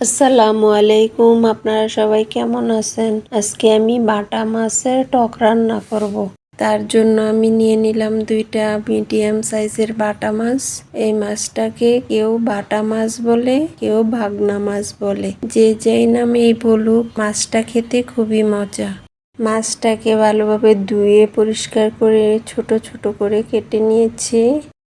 আসসালামু আলাইকুম, আপনারা সবাই কেমন আছেন? আজকে আমি বাটা মাছের টক রান্না করব। তার জন্য আমি নিয়ে নিলাম 2টা মিডিয়াম সাইজের বাটা মাছ। এই মাছটাকে কেউ বাটা মাছ বলে, কেউ ভাগনা মাছ বলে। যে যেই নামেই বলুক, মাছটা খেতে খুবই মজা। মাছটাকে ভালোভাবে ধুয়ে পরিষ্কার করে ছোট ছোট করে কেটে নিয়েছি।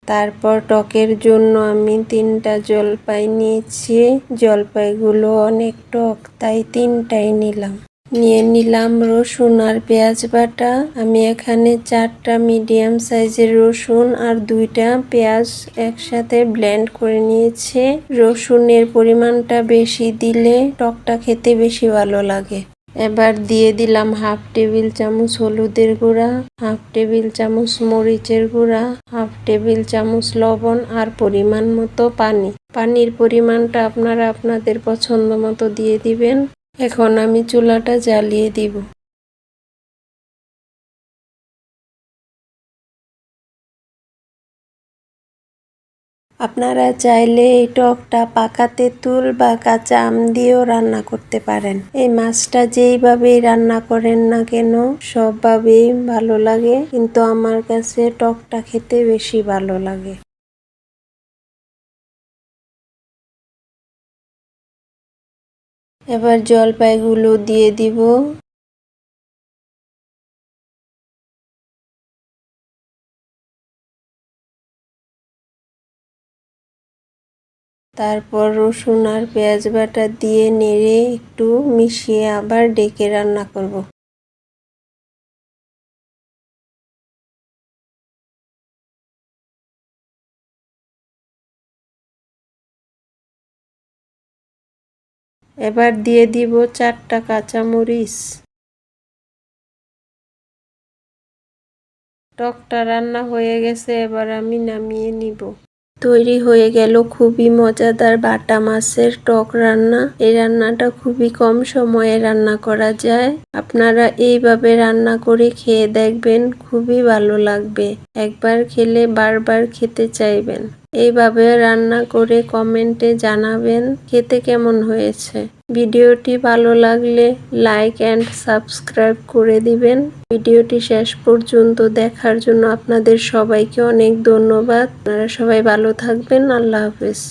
তারপর টকের জন্য আমি 3টা জলপাই নিয়েছি। জলপাইগুলো অনেক টক, তাই 3টাই নিলাম। নিয়ে নিলাম রসুন আর পেঁয়াজ বাটা। আমি এখানে 4টা মিডিয়াম সাইজের রসুন আর 2টা পেঁয়াজ একসাথে ব্লেন্ড করে নিয়েছি। রসুনের পরিমাণটা বেশি দিলে টকটা খেতে বেশি ভালো লাগে। এবার দিয়ে দিলাম 1/2 টেবিল চামচ হলুদের গুঁড়া, 1/2 টেবিল চামচ মরিচের গুঁড়া, 1/2 টেবিল চামচ লবণ আর পরিমাণ মতো পানি। পানির পরিমাণটা আপনারা আপনাদের পছন্দ মতো দিয়ে দিবেন। এখন আমি চুলাটা জ্বালিয়ে দিব। আপনারা চাইলে এই টকটা পাকা তেঁতুল বা কাঁচা আম দিয়েও রান্না করতে পারেন। এই মাছটা যেইভাবেই রান্না করেন না কেন সবভাবেই ভালো লাগে, কিন্তু আমার কাছে টকটা খেতে বেশি ভালো লাগে। এবার জলপাইগুলো দিয়ে দিব। তারপর রসুন আর পেঁয়াজ বাটা দিয়ে নেড়ে একটু মিশিয়ে আবার ডেকে রান্না করব। এবার দিয়ে দিব 4টা কাঁচামরিচ। টকটা রান্না হয়ে গেছে, এবার আমি নামিয়ে নিব। তৈরি হয়ে গেল খুবই মজাদার বাটা মাছের টক রান্না। এই রান্নাটা খুবই কম সময়ে রান্না করা যায়। আপনারা এইভাবে রান্না করে খেয়ে দেখবেন, খুবই ভালো লাগবে। একবার খেলে বারবার খেতে চাইবেন। এইভাবে রান্না করে কমেন্টে জানাবেন খেতে কেমন হয়েছে। ভিডিওটি ভালো লাগলে লাইক অ্যান্ড সাবস্ক্রাইব করে দিবেন। ভিডিওটি শেষ পর্যন্ত দেখার জন্য আপনাদের সবাইকে অনেক ধন্যবাদ। আপনারা সবাই ভালো থাকবেন। আল্লাহ হাফেজ।